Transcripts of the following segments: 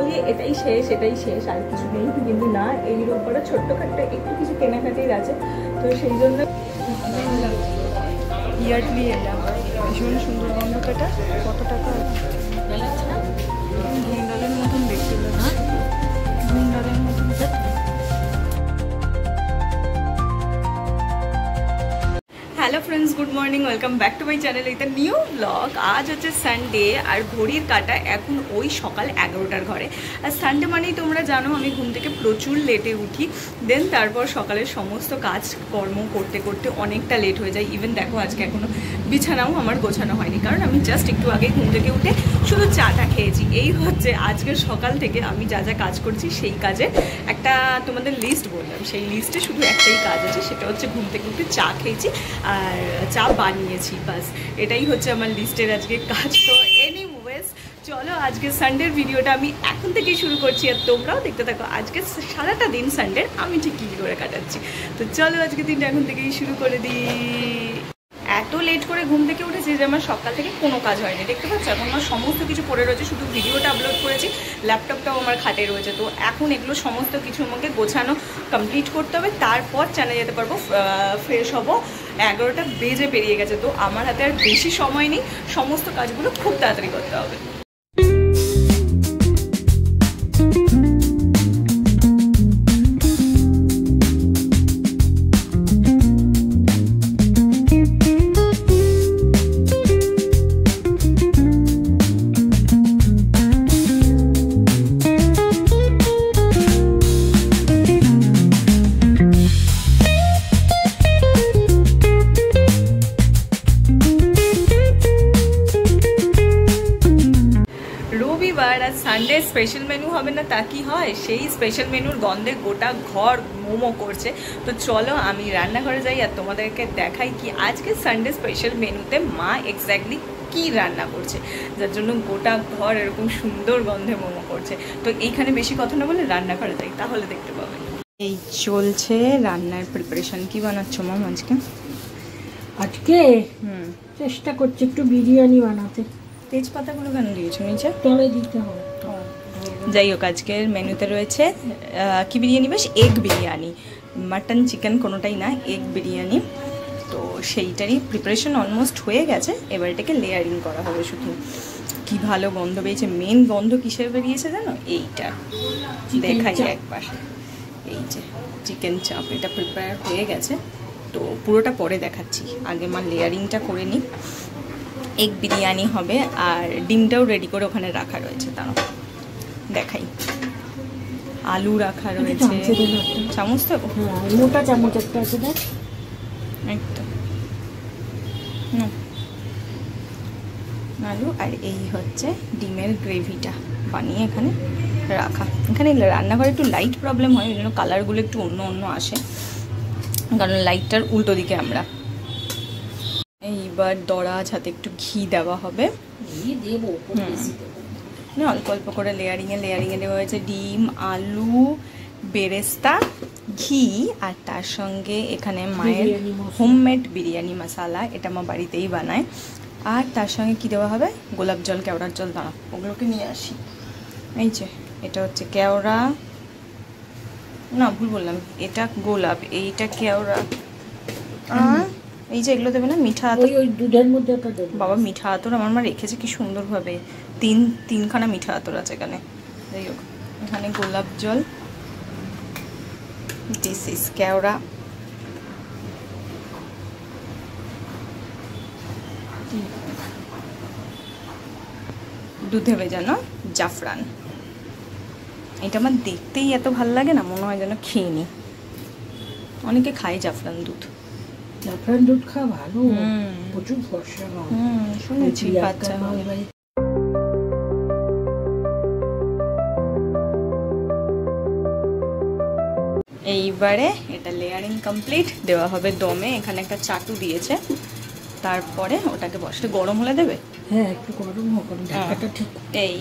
বলি এটাই শেষ আর কিছু নেই, কিন্তু না, এর উপরে ছোট্টখাট্টো একটু কিছু কেনাকাটির আছে। তো সেই জন্য ইয়ার্ডলি এলাম। ভীষণ সুন্দর গন্ধটা। কত টাকা? ভিন্ডালের মতন দেখতে লাগছে, ভিন্ডালের মতন। Hello friends, good morning, welcome back to my channel. এটা নিউ ব্লগ। আজ হচ্ছে সানডে আর ঘড়ির কাঁটা এখন ওই সকাল 11টার ঘরে। আর সানডে মানেই তোমরা জানো আমি ঘুম থেকে প্রচুর লেটে উঠি, দেন তারপর সকালের সমস্ত কাজ কর্ম করতে করতে অনেকটা লেট হয়ে যায়। ইভেন দেখো আজকে এখনও বিছানাও আমার গোছানো হয়নি, কারণ আমি জাস্ট একটু আগে ঘুম থেকে উঠে শুধু চাটা খেয়েছি। এই হচ্ছে আজকের সকাল থেকে আমি যা যা কাজ করছি সেই কাজে একটা তোমাদের লিস্ট বললাম। সেই লিস্টে শুধু একটাই কাজ আছে, সেটা হচ্ছে ঘুম থেকে উঠে চা খেয়েছি আর চা বানিয়েছি, বাস এটাই হচ্ছে আমার লিস্টের আজকে কাজ। তো এনিওয়েজ চলো আজকে সানডের ভিডিওটা আমি এখন থেকেই শুরু করছি, আর তোমরাও দেখতে থাকো আজকে সারাটা দিন সানডের আমি ঠিক কী করে কাটাচ্ছি। তো চলো আজকে দিনটা এখন থেকেই শুরু করে দিই। এত লেট করে ঘুম থেকে উঠেছি যে আমার সকাল থেকে কোনো কাজ হয়নি, দেখতে পাচ্ছ। এখন আমার সমস্ত কিছু পড়ে রয়েছে, শুধু ভিডিওটা আপলোড করেছি, ল্যাপটপটাও আমার খাটে রয়েছে। তো এখন এগুলো সমস্ত কিছু আমাকে গোছানো কমপ্লিট করতে হবে, তারপর চ্যানেলে যেতে পারবো, ফ্রেশ হবো। 11টা বেজে পেরিয়ে গেছে, তো আমার হাতে আর বেশি সময় নেই, সমস্ত কাজগুলো খুব তাড়াতাড়ি করতে হবে। সানডে স্পেশাল মেনু হবে না তা কি হয়, সেই স্পেশাল মেনুর গন্ধে গোটা ঘর মোমো করছে। তো চলো আমি রান্নাঘরে যাই আর তোমাদেরকে দেখাই কি আজকে সানডে স্পেশাল মেনুতে মা এক্স্যাক্টলি কি রান্না করছে, যার জন্য গোটা ঘর এরকম সুন্দর গন্ধে মোমো করছে। তো এইখানে বেশি কথা না বলে রান্নাঘরে যাই, তাহলে দেখতে পাবে। এই চলছে রান্নার প্রিপারেশন। কি বানাচ্ছ মাম আজকে? আজকে চেষ্টা করছি একটু বিরিয়ানি বানাতে। তেজপাতাগুলো কেন দিয়েছো নিচে? তবে দিতে হবে। যাই হোক আজকের মেনুতে রয়েছে কি বিরিয়ানি, বেশ এগ বিরিয়ানি, মাটন চিকেন কোনোটাই না, এগ বিরিয়ানি। তো সেইটারই প্রিপারেশন অলমোস্ট হয়ে গেছে, এবার এটাকে লেয়ারিং করা হবে শুধু। কি ভালো গন্ধ বেরিয়েছে। মেন গন্ধ কিসের বেরিয়েছে জানো? এইটা দেখাই একবার। এই যে চিকেন চাপ, এটা প্রিপেয়ার হয়ে গেছে, তো পুরোটা পরে দেখাচ্ছি, আগে মা লেয়ারিংটা করে নিই। এগ বিরিয়ানি হবে আর ডিমটাও রেডি করে ওখানে রাখা রয়েছে, তাও দেখাই। আলু রাখা রয়েছে, চামচ তো মোটা চামচ একটা আছে, দেখ একদম আলু। আর এই হচ্ছে ডিমের গ্রেভিটা বানিয়ে এখানে রাখা। এখানে রান্নাঘরে একটু লাইট প্রবলেম হয়, ওই জন্য কালারগুলো একটু অন্য অন্য আসে, কারণ লাইটটার উল্টো দিকে আমরা। এইবার দরাজ হাতে একটু ঘি দেওয়া হবে, অল্প অল্প করে লেয়ারিংয়ে দেওয়া হয়েছে ডিম, আলু, বেরেস্তা, ঘি, আর তার সঙ্গে এখানে মায়ের হোমমেড বিরিয়ানি মশালা, এটা মা বাড়িতেই বানায়। আর তার সঙ্গে কি দেওয়া হবে? গোলাপ জল, কেওড়ার জল, দাঁড়া ওগুলোকে নিয়ে আসি। এই যে এটা হচ্ছে কেওড়া, না ভুল বললাম, এটা গোলাপ, এইটা কেওড়া। এই যে এগুলো দেবে না, মিঠা আতর, ওই দুধের মধ্যে বাবা মিঠা আতর আমার মা রেখেছে কি সুন্দরভাবে, তিনখানা মিঠা আতর আছে এখানে। যাই হোক এখানে গোলাপ জল, দিস ইজ কেওড়া, দুধে ভেজানো জাফরান। এটা আমার দেখতেই এত ভালো লাগে না, মনে হয় যেন খেয়ে নি। অনেকে খায় জাফরান দুধ। জাফরান দুধ খাওয়া ভালো, প্রচুর ফর্সা। শুনেছি বাচ্চা। এইবারে এটা লেয়ারিং কমপ্লিট, দেওয়া হবে দমে। এখানে একটা চাটু দিয়েছে, তারপরে ওটাকে বসে গরম হলে দেবে। হ্যাঁ একটু গরম হোক, ঢাকাটা ঠিক। এই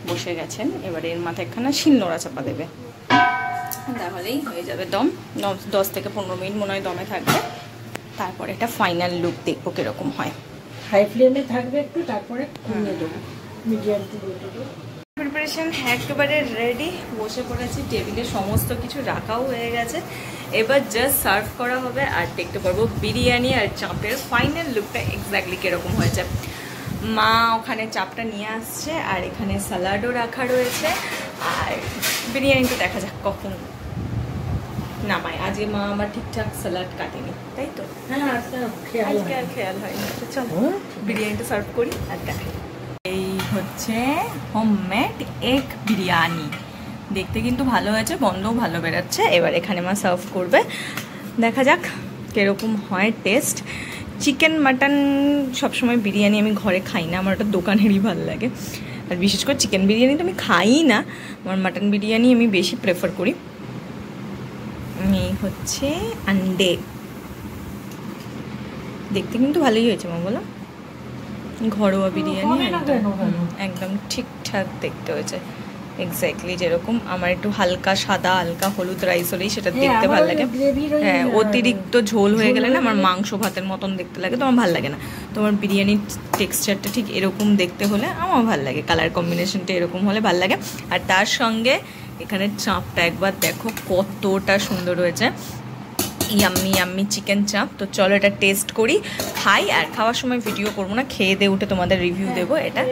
বসে গেছেন, এবারে এর মাথায় একখানা শিলনোড়া চাপা দেবে, তাহলেই হয়ে যাবে দম। 10 থেকে 15 মিনিট মনে হয় দমে থাকবে, তারপরে এটা ফাইনাল লুক দেখবো কিরকম হয়। হাই ফ্লেমে থাকবে একটু, তারপরে কমিয়ে দেবো, মিডিয়াম টু লো। প্রিপারেশন একেবারে রেডি, বসে পড়েছি, টেবিলে সমস্ত কিছু রাখাও হয়ে গেছে। এবার জাস্ট সার্ভ করা হবে আর দেখতে পারবো বিরিয়ানি আর চাপের ফাইনাল লুকটা এক্স্যাক্টলি কিরকম হয়েছে। মা ওখানে চাপটা নিয়ে আসছে আর এখানে স্যালাডও রাখা রয়েছে, আর বিরিয়ানিটা দেখা যাক কখন নামায়। আজকে মা আমার ঠিকঠাক স্যালাড কাটেনি, তাই তো? হ্যাঁ, আজকে আর খেয়াল হয়নি। তো চলো বিরিয়ানিটা সার্ভ করি আর দেখাই। এই হচ্ছে হোমমেড এগ বিরিয়ানি, দেখতে কিন্তু ভালো হয়েছে, গন্ধও ভালো বেরোচ্ছে। এবার এখানে মা সার্ভ করবে, দেখা যাক কিরকম হয় টেস্ট। চিকেন মাটন সবসময় বিরিয়ানি আমি ঘরে খাই না, আমার ওটা দোকানেরই ভালো লাগে। আর বিশেষ করে চিকেন বিরিয়ানি তো আমি খাই না, আমার মাটন বিরিয়ানি আমি বেশি প্রেফার করি। এই হচ্ছে আন্ডে, দেখতে কিন্তু ভালোই হয়েছে মা, বলো? ঘরোয়া বিরিয়ানি একদম ঠিকঠাক দেখতে হয়েছে, এক্স্যাক্টলি যেরকম আমার একটু হালকা সাদা হালকা হলুদ রাইস হলেই সেটা দেখতে ভালো লাগে। হ্যাঁ, অতিরিক্ত ঝোল হয়ে গেলে না আমার মাংস ভাতের মতন দেখতে লাগে, তো আমার ভালো লাগে না। তোমার বিরিয়ানির টেক্সচারটা ঠিক এরকম দেখতে হলে আমার ভালো লাগে, কালার কম্বিনেশনটা এরকম হলে ভালো লাগে। আর তার সঙ্গে এখানে চাপটা একবার দেখো কতটা সুন্দর হয়েছে, ইয়াম্মি ইয়াম্মি চিকেন চাপ। তো চলো এটা টেস্ট করি, খাই, আর খাওয়ার সময় ভিডিও করবো না, খেয়ে দিয়ে উঠে তোমাদের রিভিউ দেবো এটা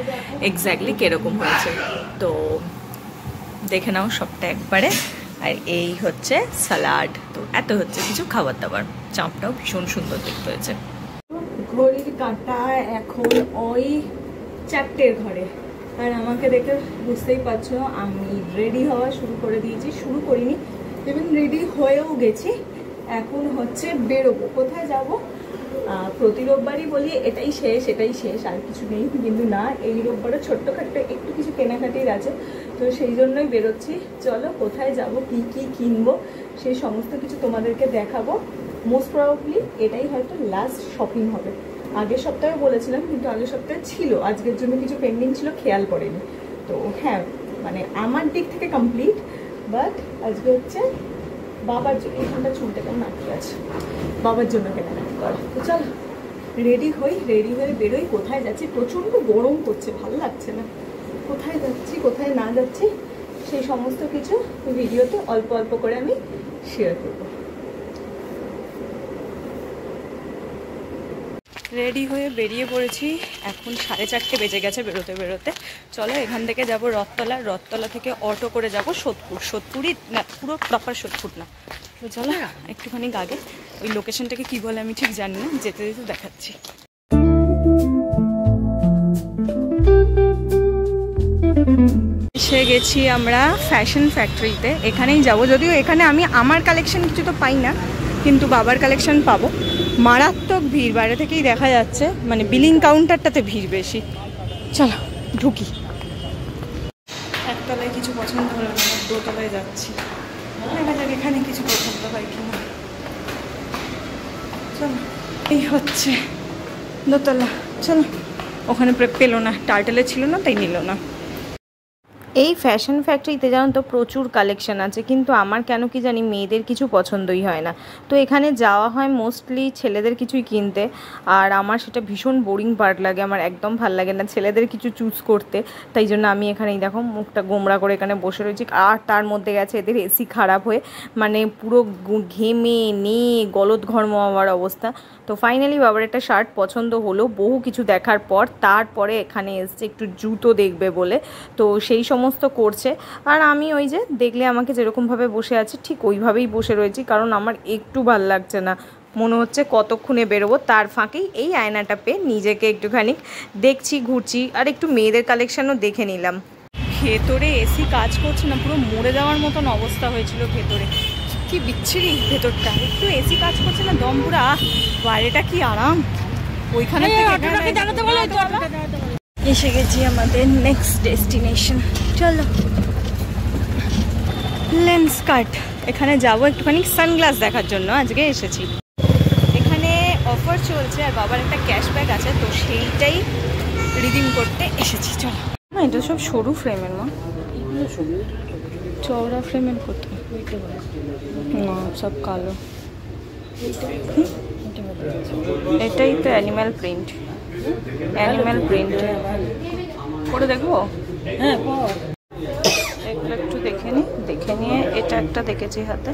এক্স্যাক্টলি কিরকম হয়েছে। তো দেখে নাও সবটা একবারে। আর এই হচ্ছে স্যালাড, তো এত হচ্ছে কিছু খাবার দাবার। চাপটাও ভীষণ সুন্দর দেখতে হয়েছে। ঘড়ির কাঁটা এখন ওই 4টের ঘরে, আর আমাকে দেখে বুঝতেই পারছো আমি রেডি হওয়া শুরু করে দিয়েছি, শুরু করিনি, ইভেন রেডি হয়েও গেছি। এখন হচ্ছে বেরোবো, কোথায় যাব? প্রতি রোববারই বলি এটাই শেষ এটাই শেষ, আর কিছু নেই, কিন্তু না, এই রোববারও ছোট্টখাট্ট একটু কিছু কেনাকাটির আছে, তো সেই জন্যই বেরোচ্ছি। চলো কোথায় যাব, কি কি কিনবো, সেই সমস্ত কিছু তোমাদেরকে দেখাবো। মোস্ট প্রবাবলি এটাই হয়তো লাস্ট শপিং হবে। আগের সপ্তাহে বলেছিলাম, কিন্তু আগের সপ্তাহে ছিল, আজকের জন্য কিছু পেন্ডিং ছিল, খেয়াল করেনি। তো হ্যাঁ, মানে আমার দিক থেকে কমপ্লিট, বাট আজকে হচ্ছে বাবার জন্য, এখানটা চুলটা কেমন আটকে আছে, বাবার জন্য কেনাকাটি করা। তো চল রেডি হয়ে বেরোই। কোথায় যাচ্ছি? প্রচণ্ড গরম করছে, ভালো লাগছে না। কোথায় যাচ্ছি কোথায় না যাচ্ছি সেই সমস্ত কিছু ভিডিওতে অল্প অল্প করে আমি শেয়ার করব। রেডি হয়ে বেরিয়ে পড়েছি, এখন 4:30 বেজে গেছে বেরোতে বেরোতে। চলো এখান থেকে যাব রথতলা, রথতলা থেকে অটো করে যাব সোদপুর। সোদপুরই না, পুরো প্রপার সোদপুর না। তো চলো একটুখানি আগে, ওই লোকেশনটাকে কি বলে আমি ঠিক জানি না, যেতে যেতে দেখাচ্ছি। এসে গেছি আমরা ফ্যাশন ফ্যাক্টরিতে, এখানেই যাব। যদিও এখানে আমি আমার কালেকশন কিছু তো পাই না, কিন্তু বাবার কালেকশন পাবো। মারাত্মক ভিড়, বাইরে থেকেই দেখা যাচ্ছে, মানে বিলিং কাউন্টারটাতে ভিড় বেশি। চলো ঢুকি। একতলায় কিছু পছন্দ হলো না, দোতলায় যাচ্ছি, দেখা যাক এখানে কিছু পছন্দ হয় কিনা। চলো এই হচ্ছে দোতলা, চলো। ওখানে পেলো না, টার্টেলে ছিল না, তাই নিল না। এই ফ্যাশন ফ্যাক্টরিতে জানো তো প্রচুর কালেকশন আছে, কিন্তু আমার কেন কি জানি মেয়েদের কিছু পছন্দই হয় না। তো এখানে যাওয়া হয় মোস্টলি ছেলেদের কিছুই কিনতে, আর আমার সেটা ভীষণ বোরিং পার্ট লাগে, আমার একদম ভাল লাগে না ছেলেদের কিছু চুজ করতে। তাই জন্য আমি এখানেই দেখো মুখটা গোমড়া করে এখানে বসে রয়েছি। আর তার মধ্যে গেছে এদের এসি খারাপ হয়ে, মানে পুরো ঘেমে নিয়ে গলদ ঘর্ম হওয়ার অবস্থা। তো ফাইনালি বাবার একটা শার্ট পছন্দ হলো বহু কিছু দেখার পর, তারপরে এখানে এসছে একটু জুতো দেখবে বলে, তো সেই সমস্ত করছে। আর আমি ওই যে দেখলে আমাকে যেরকমভাবে বসে আছে ঠিক ওইভাবেই বসে রয়েছি, কারণ আমার একটু ভাল লাগছে না, মনে হচ্ছে কতক্ষণে বেরোবো। তার ফাঁকেই এই আয়নাটা পেয়ে নিজেকে একটুখানি দেখছি, ঘুরছি, আর একটু মেয়েদের কালেকশানও দেখে নিলাম। ভেতরে এসি কাজ করছে না, পুরো মরে যাওয়ার মতন অবস্থা হয়েছিল ভেতরে, কি বিচ্ছিরি ভেতরটা। একটু এসি কাজ করছে না, দম পুরা, বাইরেটা কি আরাম। ওইখানে এসে গেছি আমাদের নেক্সট ডেস্টিনেশন। চলো লেন্স কাট, এখানে যাবো একটুখানি সানগ্লাস দেখার জন্য আজকে এসেছি। এখানে অফার চলছে আর বাবার একটা ক্যাশব্যাক আছে, তো সেইটাই রিডিম করতে এসেছি। চলো। না এটা সব সরু ফ্রেমের, মা চওড়া ফ্রেমের কোথায়? না সব কালো। এটাই তো অ্যানিম্যাল প্রিন্ট, অ্যানিম্যাল প্রিন্ট করে দেখবো। হ্যাঁ এটা একটা দেখেছি হাতে,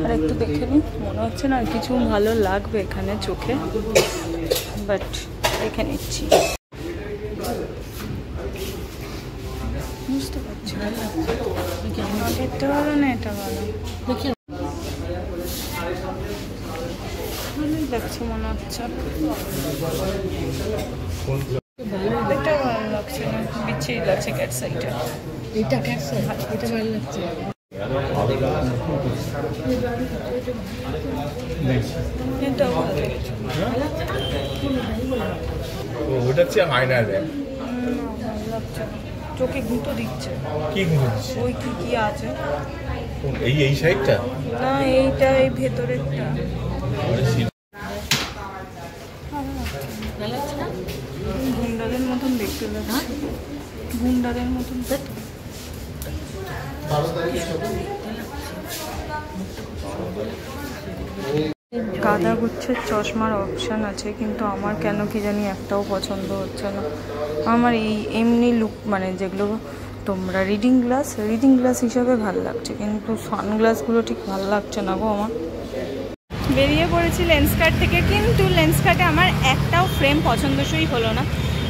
আর একটু দেখে নিই, মনে হচ্ছে না আর কিছু ভালো লাগবে এখানে চোখে, বাট দেখে নিচ্ছি। বুঝতে পারছি এটা ভালো না এটা ভালো দেখছি মনে হচ্ছে, এটা ভালো লাগছে না, বিচ্ছিরি লাগছে ক্যাট সাইডটা। এটা ক্যাটসাই, এটা ভালো লাগছে। এটা ওটা হচ্ছে আয়নার ব্যাগ। ভালো লাগছে না, চোখে গুঁতো দিচ্ছে। কি গুঁতো দিচ্ছে? ওই কি আছে এই সাইডটা না, এইটা এই ভেতরেরটা গুন্ডাদের মতন দেখতে লাগছে, গুন্ডাদের মতন। গাঁদা গুচ্ছের চশমার অপশান আছে, কিন্তু আমার কেন কি জানি একটাও পছন্দ হচ্ছে না। আমার এই এমনি লুক মানে যেগুলো তোমরা রিডিং গ্লাস হিসাবে ভালো লাগছে, কিন্তু সানগ্লাসগুলো ঠিক ভালো লাগছে না গো আমার। বেরিয়ে পড়েছি লেন্সকার্ট থেকে, কিন্তু লেন্সকার্টে আমার একটাও ফ্রেম পছন্দসই হলো না।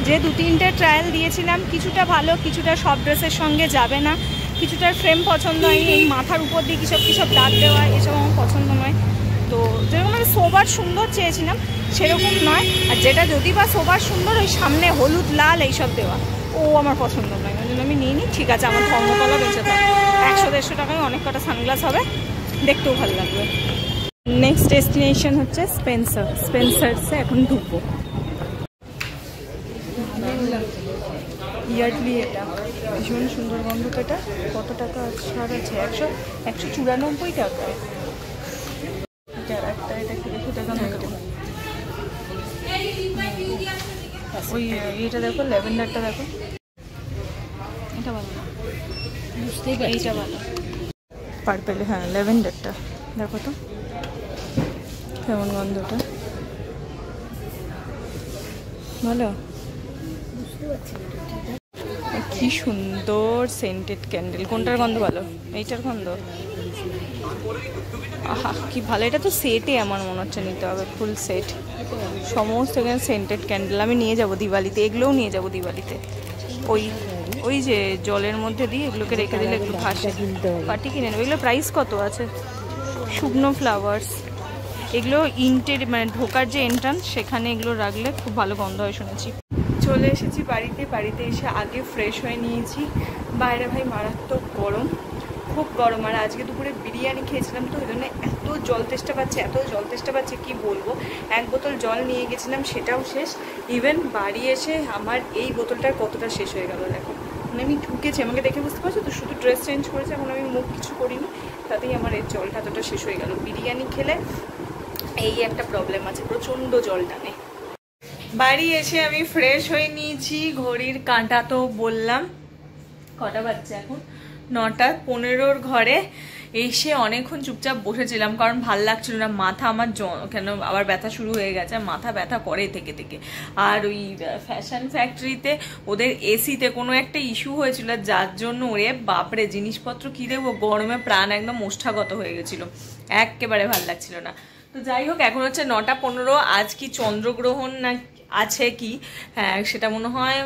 যে 2-3টে ট্রায়াল দিয়েছিলাম, কিছুটা ভালো, কিছুটা সব ড্রেসের সঙ্গে যাবে না, কিছুটার ফ্রেম পছন্দ হয়নি। এই মাথার উপর দিয়ে কিসব দাগ দেওয়া এসব আমার পছন্দ নয়। তো যেরকম আমি সোবার সুন্দর চেয়েছিলাম সেরকম নয়, আর যেটা যদি বা সোবার সুন্দর ওই সামনে হলুদ লাল এইসব দেওয়া, ও আমার পছন্দ নয়, ওই জন্য আমি নিইনি। ঠিক আছে, আমার ধর্মতলা বেঁচে থাকে, 100-150 টাকায় অনেক কটা সানগ্লাস হবে, দেখতেও ভালো লাগবে। নেক্সট ডেস্টিনেশন হচ্ছে স্পেন্সার্সে এখন ঢুকবো। ইয়ার্ডলি, এটা ভীষণ সুন্দর গন্ধ। তো এটা কত টাকা ছাড় আছে? 194 টাকা। এটা কি দেখো, দেখা ওই এইটা দেখো, ল্যাভেন্ডারটা দেখো, এটা ভালো না, বুঝতেই পারি এইটা ভালো। পার্পেল, হ্যাঁ ল্যাভেন্ডারটা দেখো তো কেমন গন্ধটা, ভালো। কি সুন্দর সেন্টেড ক্যান্ডেল। কোনটার গন্ধ ভালো? এইটার গন্ধ, আহা কি ভালো। এটা তো সেটে আমার মনে হচ্ছে নিতে হবে, ফুল সেট, সমস্ত এখানে সেন্টেড ক্যান্ডেল। আমি নিয়ে যাব দিওয়ালিতে, এগুলোও নিয়ে যাব দিওয়ালিতে। ওই যে জলের মধ্যে দিয়ে এগুলোকে রেখে দিলে একটু ভাসে, পাটি কিনে নেবো। এগুলো প্রাইস কত আছে? শুকনো ফ্লাওয়ার্স, এগুলো মানে ঢোকার যে এন্ট্রান্স সেখানে এগুলো রাখলে খুব ভালো গন্ধ হয় শুনেছি। চলে এসেছি বাড়িতে এসে আগে ফ্রেশ হয়ে নিয়েছি। বাইরে ভাই মারাত্মক গরম, খুব গরম। আর আজকে দুপুরে বিরিয়ানি খেয়েছিলাম, তো ওই জন্য এত জল তেষ্টা পাচ্ছে কি বলবো। 1 বোতল জল নিয়ে গেছিলাম, সেটাও শেষ। ইভেন বাড়ি এসে আমার এই বোতলটার কতটা শেষ হয়ে গেল দেখো। মানে আমি ঢুকেছি, আমাকে দেখে বুঝতে পারছো তো, শুধু ড্রেস চেঞ্জ করেছে, এখন আমি মুখ কিছু করিনি, তাতেই আমার এই জলটা এতটা শেষ হয়ে গেল। বিরিয়ানি খেলে এই একটা প্রবলেম আছে, প্রচণ্ড জল টানে। বাড়ি এসে আমি ফ্রেশ হয়ে নিয়েছি। ঘড়ির কাঁটা তো বললাম, কটা বাজছে এখন? 9:15 ঘরে এসে অনেকক্ষণ চুপচাপ বসেছিলাম, কারণ ভাল লাগছিল না। মাথা আমার কেন আবার ব্যথা শুরু হয়ে গেছে, মাথা ব্যথা করে থেকে। আর ওই ফ্যাশন ফ্যাক্টরিতে ওদের এসিতে কোনো একটা ইস্যু হয়েছিল, যার জন্য ওরে বাপরে জিনিসপত্র কি দেবো, গরমে প্রাণ একদম ওষ্ঠাগত হয়ে গেছিল, একেবারে ভাল লাগছিল না। তো যাই হোক, এখন হচ্ছে 9:15। আজ কি চন্দ্রগ্রহণ না আছে কি, হ্যাঁ সেটা মনে হয়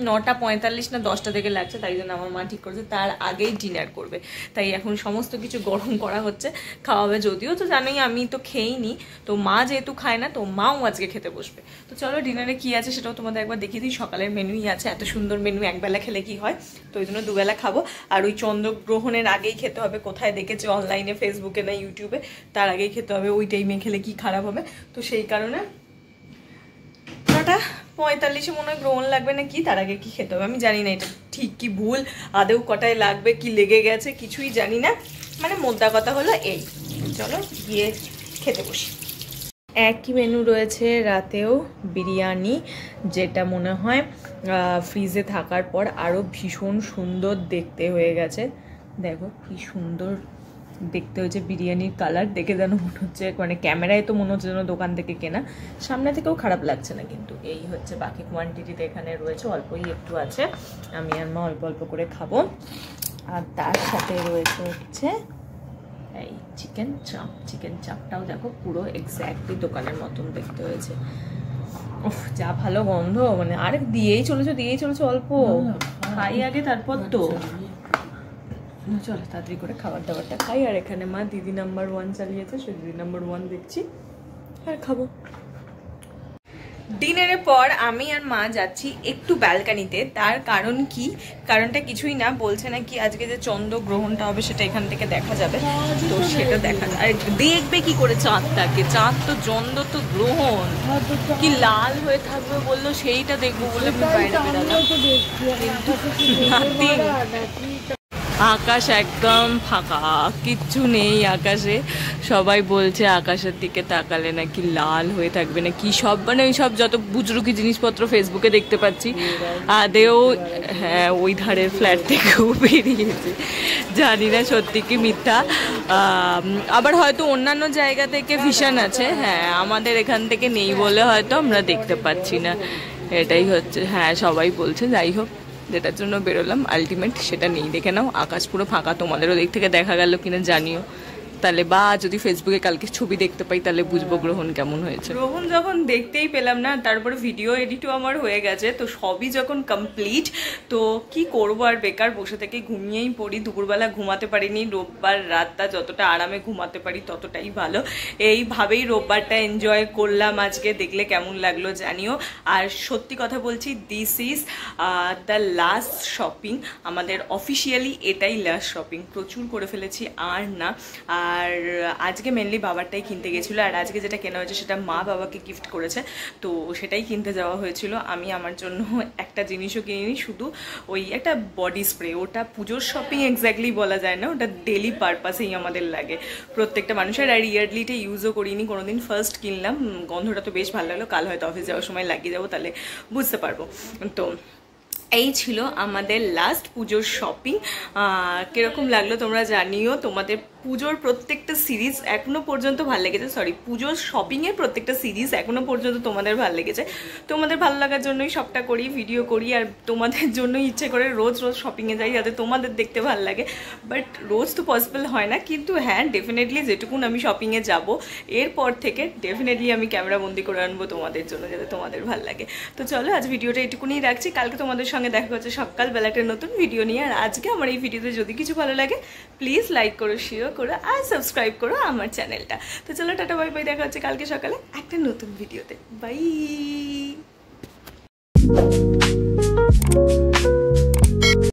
9:45 না 10টা থেকে লাগছে, তাই জন্য আমার মা ঠিক করেছে তার আগেই ডিনার করবে। তাই এখন সমস্ত কিছু গরম করা হচ্ছে, খাওয়াবে। যদিও তো জানোই আমি তো খেইনি, তো মা যেহেতু খায় না, তো মাও আজকে খেতে বসবে। তো চলো ডিনারে কি আছে সেটাও তোমাদের একবার দেখিয়ে দিই। সকালের মেনুই আছে, এত সুন্দর মেনু একবেলা খেলে কি হয়, তো ওই জন্য দুবেলা খাবো। আর ওই চন্দ্রগ্রহণের আগেই খেতে হবে, কোথায় দেখেছে অনলাইনে, ফেসবুকে না ইউটিউবে, তার আগেই খেতে হবে। ওই টাইমে খেলে কি খারাপ হবে, তো সেই কারণে 9:45 মনে হয় গ্রহণ লাগবে না কি, তার আগে কি খেতে হবে আমি জানি না, এটা ঠিক কি ভুল, আদেও কটায় লাগবে কি লেগে গেছে কিছুই জানি না। মানে মোদ্দা কথা হলো এই। চলো গিয়ে খেতে বসি। একই মেনু রয়েছে রাতেও, বিরিয়ানি, যেটা মনে হয় ফ্রিজে থাকার পর আরও ভীষণ সুন্দর দেখতে হয়ে গেছে। দেখো কি সুন্দর দেখতে হয়েছে বিরিয়ানির কালার, দেখে যেন মনে হচ্ছে, মানে ক্যামেরায় তো মনে হচ্ছে যেন দোকান থেকে কেনা, সামনে থেকেও খারাপ লাগছে না। কিন্তু এই হচ্ছে বাকি কোয়ান্টিটিতে এখানে রয়েছে, অল্পই একটু আছে, আমি আর মা অল্প অল্প করে খাবো। আর তার সাথে রয়েছে হচ্ছে এই চিকেন চাপ। চিকেন চাপটাও দেখো পুরো এক্স্যাক্টলি দোকানের মতন দেখতে হয়েছে। উফ, যা ভালো গন্ধ, মানে আরে দিয়েই চলেছো অল্প খাই আগে, তারপর তো চলো তাড়াতাড়ি করে খাবার দাবারটা খাই। আর এখানে মা দিদি নাম্বার 1 চালিয়েছে, সে দিদি নাম্বার 1 দেখছি আর খাবো। ডিনারের পর আমি আর মা যাচ্ছি একটু ব্যালকানিতে। তার কারণ কি? কারণটা কিছুই না, বলছে নাকি আজকে যে চন্দ্র গ্রহণটা হবে সেটা এখান থেকে দেখা যাবে, তো সেটা দেখা যায়। আর দেখবে কি করে চাঁদটাকে? চাঁদ তো চন্দ্র তো গ্রহণ, কি লাল হয়ে থাকবে বললো, সেইটা দেখবো বলে আমি বাইরে বেরোলাম। আকাশ একদম ফাঁকা, কিচ্ছু নেই আকাশে। সবাই বলছে আকাশের দিকে তাকালে নাকি লাল হয়ে থাকবে না কি সব, মানে ওই সব যত বুজরুকি জিনিসপত্র ফেসবুকে দেখতে পাচ্ছি। আদেও হ্যাঁ, ওই ধারের ফ্ল্যাট থেকেও বেরিয়েছে, জানি না সত্যি কি মিথ্যা। আবার হয়তো অন্যান্য জায়গা থেকে ভিশন আছে, হ্যাঁ আমাদের এখান থেকে নেই বলে হয়তো আমরা দেখতে পাচ্ছি না, এটাই হচ্ছে। হ্যাঁ সবাই বলছে, যাই হোক যেটার জন্য বেরোলাম আলটিমেট সেটা নেই। দেখে নাও আকাশ পুরো ফাঁকা, তোমাদেরও দিক থেকে দেখা গেল কিনা জানিও তাহলে, বা যদি ফেসবুকে কালকে ছবি দেখতে পাই তাহলে বুঝবো গ্রহণ কেমন হয়েছে। গ্রহণ যখন দেখতেই পেলাম না, তারপরে ভিডিও এডিটও আমার হয়ে গেছে, তো সবই যখন কমপ্লিট, তো কি করবো আর বেকার বসে থেকে ঘুমিয়েই পড়ি। দুপুরবেলা ঘুমাতে পারিনি, রোববার রাতটা যতটা আরামে ঘুমাতে পারি ততটাই ভালো। এইভাবেই রোববারটা এনজয় করলাম আজকে, দেখলে কেমন লাগলো জানিও। আর সত্যি কথা বলছি, this is the last shopping আমাদের, অফিসিয়ালি এটাই লাস্ট শপিং। প্রচুর করে ফেলেছি আর না। আর আজকে মেনলি বাবারটাই কিনতে গেছিলো, আর আজকে যেটা কেনা হয়েছে সেটা মা বাবাকে গিফট করেছে, তো সেটাই কিনতে যাওয়া হয়েছিল। আমি আমার জন্য একটা জিনিসও কিনিনি, শুধু ওই একটা বডি স্প্রে। ওটা পুজোর শপিং এক্স্যাক্টলি বলা যায় না, ওটা ডেলি পারপাসেই আমাদের লাগে প্রত্যেকটা মানুষের। আর ইয়ারলিটা ইউজও করিনি কোনোদিন, ফার্স্ট কিনলাম। গন্ধটা তো বেশ ভালো লাগলো, কাল হয়তো অফিস যাওয়ার সময় লাগিয়ে যাবো, তাহলে বুঝতে পারবো। তো এই ছিল আমাদের লাস্ট পুজোর শপিং। কিরকম লাগলো তোমরা জানিও। তোমাদের পুজোর প্রত্যেকটা সিরিজ এখনো পর্যন্ত ভালো লেগেছে, সরি পুজোর শপিংয়ের প্রত্যেকটা সিরিজ এখনো পর্যন্ত তোমাদের ভালো লেগেছে। তোমাদের ভালো লাগার জন্যই সবটা করি, ভিডিও করি, আর তোমাদের জন্যই ইচ্ছে করে রোজ রোজ শপিংয়ে যাই যাতে তোমাদের দেখতে ভালো লাগে। বাট রোজ তো পসিবল হয় না, কিন্তু হ্যাঁ ডেফিনেটলি যেটুকুন আমি শপিংয়ে যাব এরপর থেকে ডেফিনেটলি আমি ক্যামেরা বন্দি করে আনবো তোমাদের জন্য, যাতে তোমাদের ভালো লাগে। তো চলো আজ ভিডিওটা এটুকুনি রাখছি, কালকে তোমাদের সঙ্গে দেখা হচ্ছে সকালবেলা একটা নতুন ভিডিও নিয়ে। আর আজকে আমার এই ভিডিওতে যদি কিছু ভালো লাগে প্লিজ লাইক করো, শেয়ার করো আর সাবস্ক্রাইব করো আমার চ্যানেলটা। তো চলো টাটা বাই বাই, দেখা হচ্ছে কালকে সকালে একটা নতুন ভিডিওতে। বাই।